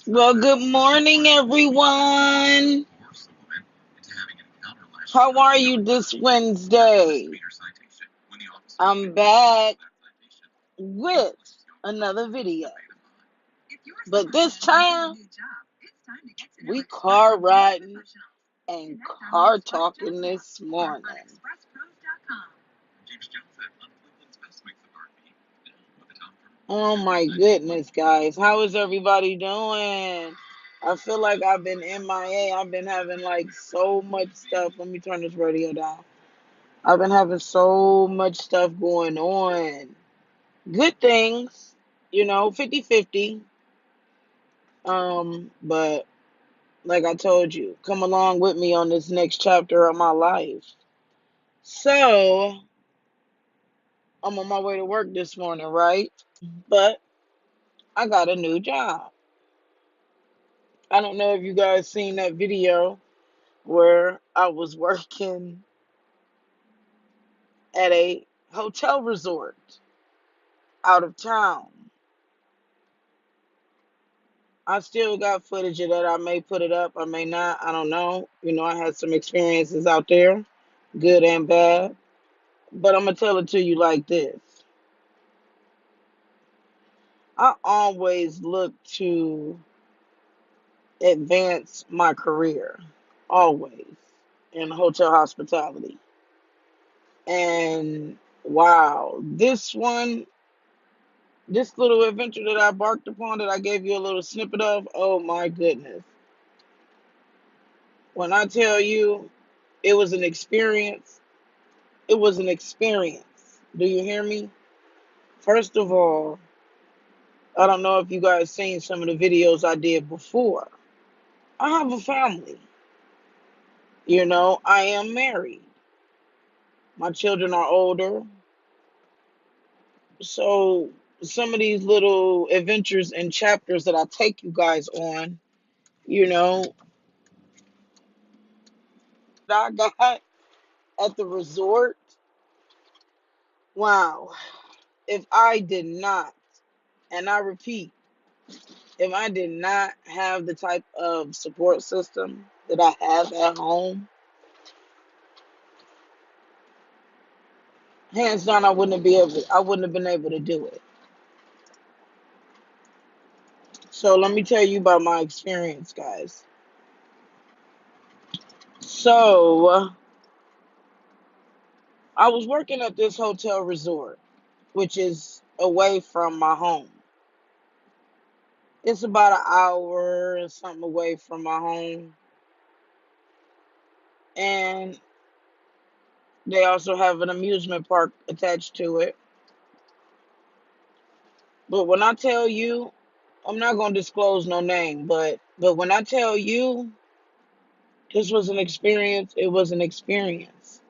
Well, good morning, everyone. How are you this Wednesday? I'm back with another video, but this time we car riding and car talking this morning. Oh my goodness, guys. How is everybody doing? I feel like I've been MIA. I've been having like so much stuff. Let me turn this radio down. I've been having so much stuff going on. Good things, 50-50. But like I told you, come along with me on this next chapter of my life. So, I'm on my way to work this morning, right? But I got a new job. I don't know if you guys seen that video where I was working at a hotel resort out of town. I still got footage of that. I may put it up, I may not. I don't know. I had some experiences out there, good and bad. But I'm going to tell it to you like this. I always look to advance my career, always, in hotel hospitality. And wow, this little adventure that I embarked upon that I gave you a little snippet of, oh my goodness. When I tell you it was an experience, it was an experience. Do you hear me? First of all, I don't know if you guys seen some of the videos I did before. I have a family. I am married. My children are older. So some of these little adventures and chapters that I take you guys on, that I got at the resort. Wow. If I did not, and I repeat, if I did not have the type of support system that I have at home, hands down, I wouldn't have been able to do it. So let me tell you about my experience, guys. So I was working at this hotel resort, which is away from my home. It's about an hour and something away from my home. And they also have an amusement park attached to it. But when I tell you, I'm not going to disclose no name, but when I tell you this was an experience, it was an experience.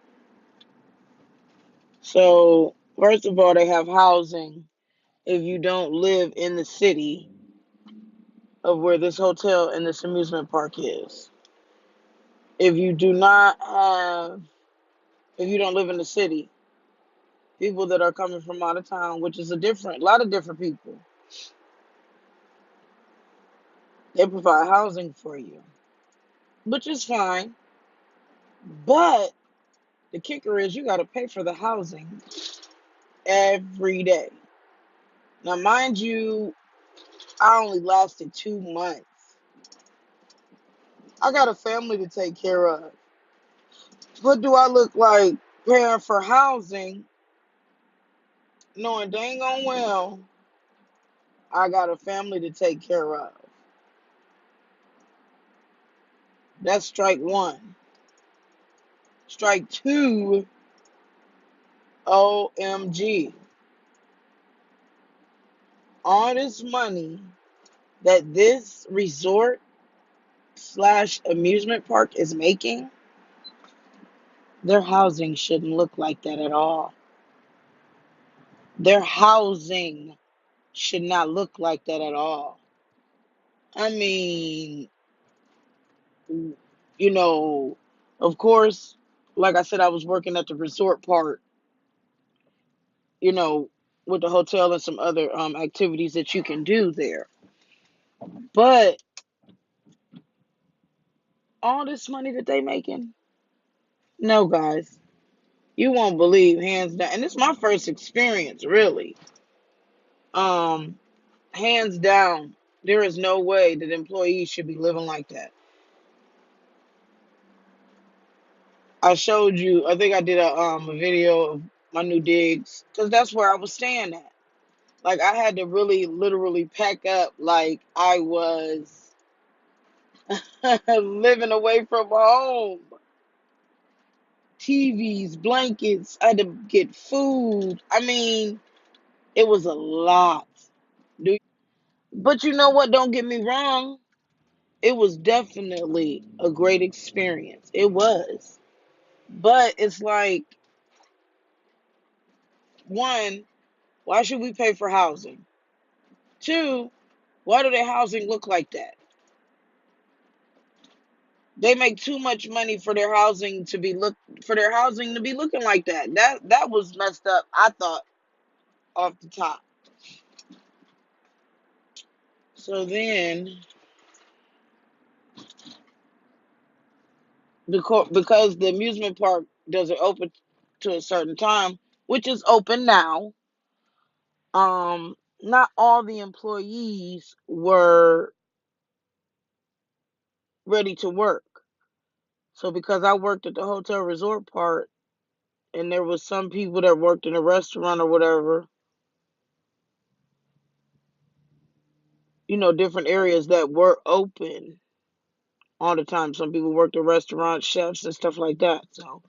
So, first of all, they have housing if you don't live in the city of where this hotel and this amusement park is. If you do not have, if you don't live in the city, people that are coming from out of town, which is a lot of different people, they provide housing for you, which is fine. But the kicker is you got to pay for the housing every day. Now, mind you, I only lasted 2 months. I got a family to take care of. What do I look like paying for housing, knowing dang on well I got a family to take care of? That's strike one. Strike two, OMG. All this money that this resort slash amusement park is making, their housing shouldn't look like that at all. Their housing should not look like that at all. I mean, you know, of course, like I said, I was working at the resort part, you know, with the hotel and some other activities that you can do there. But all this money that they making, no, guys, you won't believe, hands down. And it's my first experience, really. Um, Hands down, there is no way that employees should be living like that. I showed you. I think I did a video of my new digs because that's where I was staying at. Like I had to really, literally pack up like I was living away from home. TVs, blankets. I had to get food. I mean, it was a lot. But you know what? Don't get me wrong. It was definitely a great experience. It was. But it's like, one, why should we pay for housing? Two, why do their housing look like that? They make too much money for their housing to be looking like that. That was messed up, I thought, off the top. So then, because the amusement park doesn't open to a certain time, which is open now, not all the employees were ready to work. So because I worked at the hotel resort part, and there was some people that worked in a restaurant or whatever, different areas that were open all the time. Some people worked in restaurants, chefs, and stuff like that. So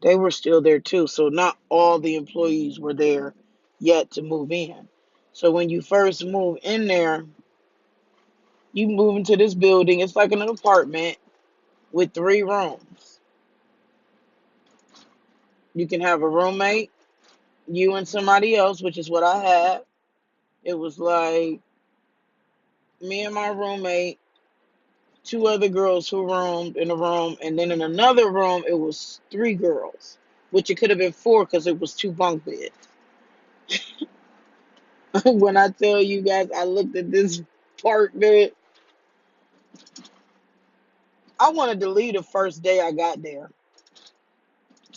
they were still there too. So not all the employees were there yet to move in. So when you first move in there, you move into this building. It's like an apartment with 3 rooms. You can have a roommate, you and somebody else, which is what I had. It was like me and my roommate, two other girls who roomed in a room, and then in another room it was 3 girls, which it could have been 4 because it was 2 bunk beds. When I tell you guys, I looked at this apartment, I wanted to leave the first day I got there.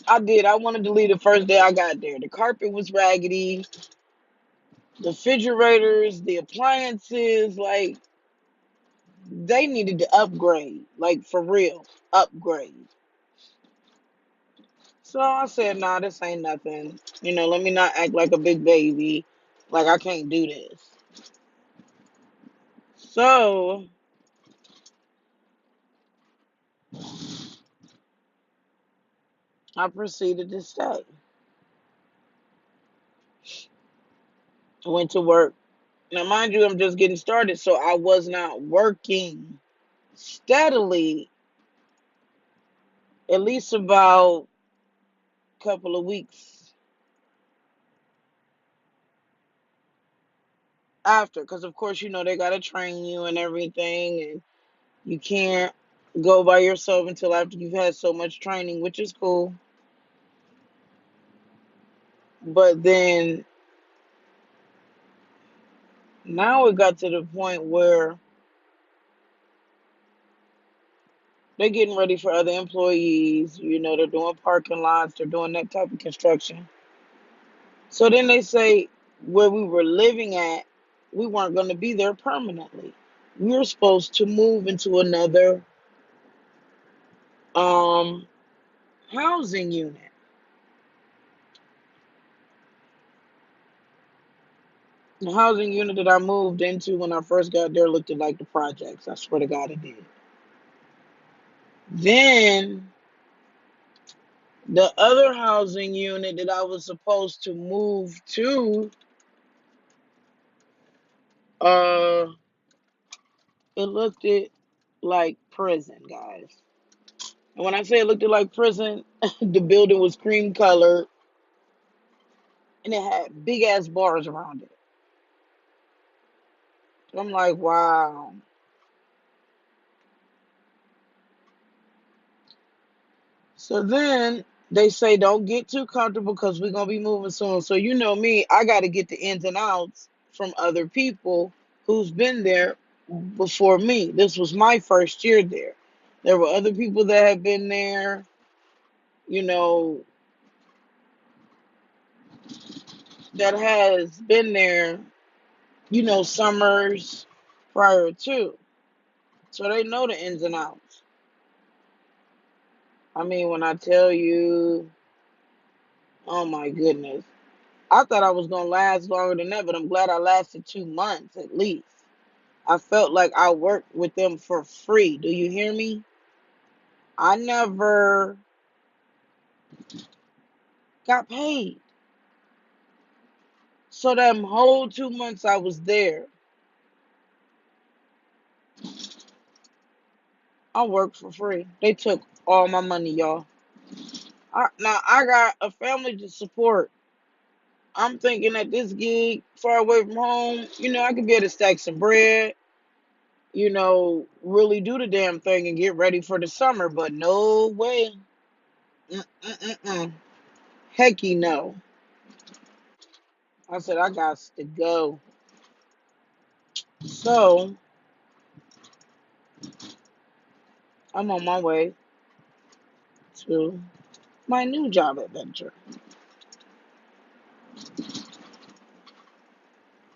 I did. I wanted to leave the first day I got there. The carpet was raggedy, the refrigerators, the appliances, like they needed to upgrade, like for real, upgrade. So I said, nah, this ain't nothing. Let me not act like a big baby. Like I can't do this. So I proceeded to stay. I went to work. Now, mind you, I'm just getting started, so I was not working steadily at least about a couple of weeks after. Because, of course, they got to train you and everything, and you can't go by yourself until after you've had so much training, which is cool. But then now it got to the point where they're getting ready for other employees. They're doing parking lots, they're doing that type of construction. So then they say where we were living at, we weren't going to be there permanently. We were supposed to move into another um, housing unit. The housing unit that I moved into when I first got there looked like the projects. I swear to God, it did. Then the other housing unit that I was supposed to move to, uh, it looked like prison, guys. And when I say it looked like prison, the building was cream colored and it had big ass bars around it. I'm like, wow. So then they say don't get too comfortable because we're gonna be moving soon. So you know me, I gotta get the ins and outs from other people who's been there. before me. This was my first year there. There were other people that had been there, you know, that has been there, summers prior to. So they know the ins and outs. I mean, when I tell you, oh my goodness. I thought I was going to last longer than that, but I'm glad I lasted 2 months at least. I felt like I worked with them for free. Do you hear me? I never got paid. So that whole 2 months I was there, I worked for free. They took all my money, y'all. Now I got a family to support. I'm thinking at this gig, far away from home, I could be able to stack some bread, really do the damn thing and get ready for the summer. But no way. Mm-mm-mm-mm. Hecky no. I said, I got to go. So I'm on my way to my new job adventure.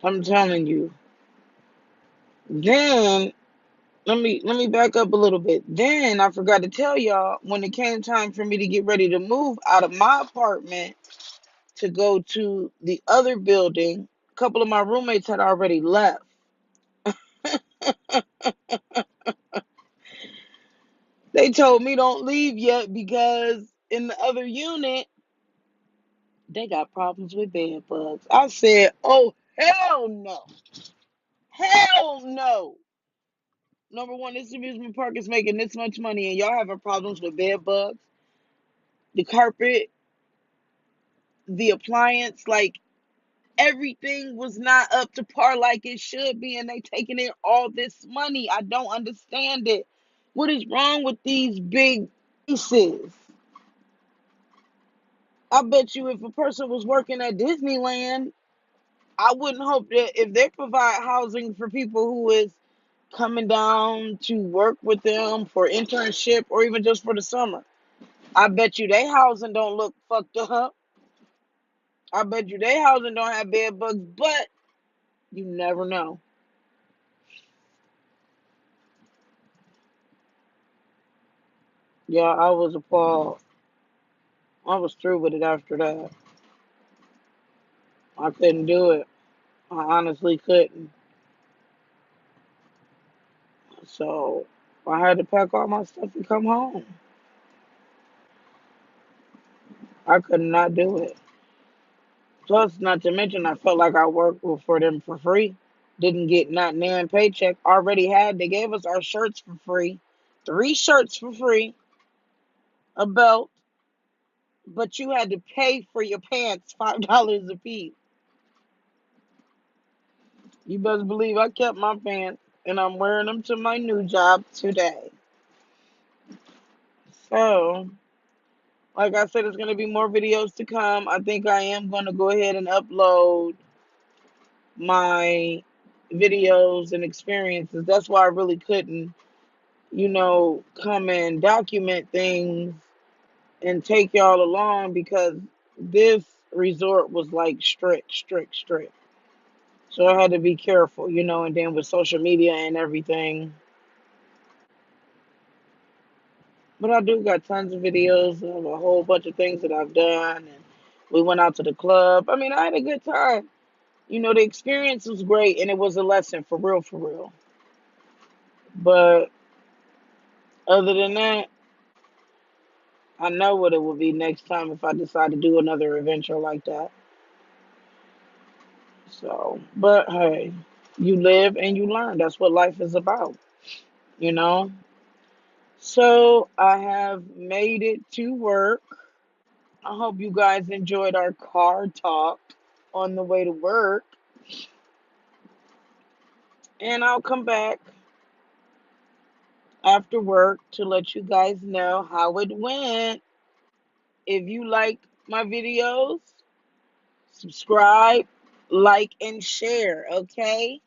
I'm telling you. Then let me back up a little bit. Then I forgot to tell y'all when it came time for me to get ready to move out of my apartment to go to the other building. A couple of my roommates had already left. They told me don't leave yet because in the other unit they got problems with bed bugs. I said, "Oh hell no, hell no." Number one, this amusement park is making this much money, and y'all having problems with bed bugs, the carpet, the appliance, like everything was not up to par like it should be, and they taking in all this money. I don't understand it. What is wrong with these big places? I bet you if a person was working at Disneyland, I wouldn't hope that if they provide housing for people who is coming down to work with them for internship or even just for the summer, I bet you they housing don't look fucked up. I bet you they housing don't have bed bugs, but you never know. Yeah, I was appalled. I was through with it after that. I couldn't do it. I honestly couldn't. So I had to pack all my stuff and come home. I could not do it. Plus, not to mention, I felt like I worked for them for free. Didn't get not nan paycheck. Already had. They gave us our shirts for free, 3 shirts for free, a belt, but you had to pay for your pants $5 a piece. You best believe I kept my pants, and I'm wearing them to my new job today. So, like I said, there's going to be more videos to come. I think I am going to go ahead and upload my videos and experiences. That's why I really couldn't, come and document things and take y'all along because this resort was like strict, strict, strict. So I had to be careful, and then with social media and everything. But I do got tons of videos of a whole bunch of things that I've done. And we went out to the club. I mean, I had a good time. The experience was great and it was a lesson for real, for real. But other than that, I know what it will be next time if I decide to do another adventure like that. So, but hey, you live and you learn. That's what life is about, you know? So I have made it to work. I hope you guys enjoyed our car talk on the way to work. And I'll come back after work to let you guys know how it went. If you like my videos, subscribe, like, and share, okay?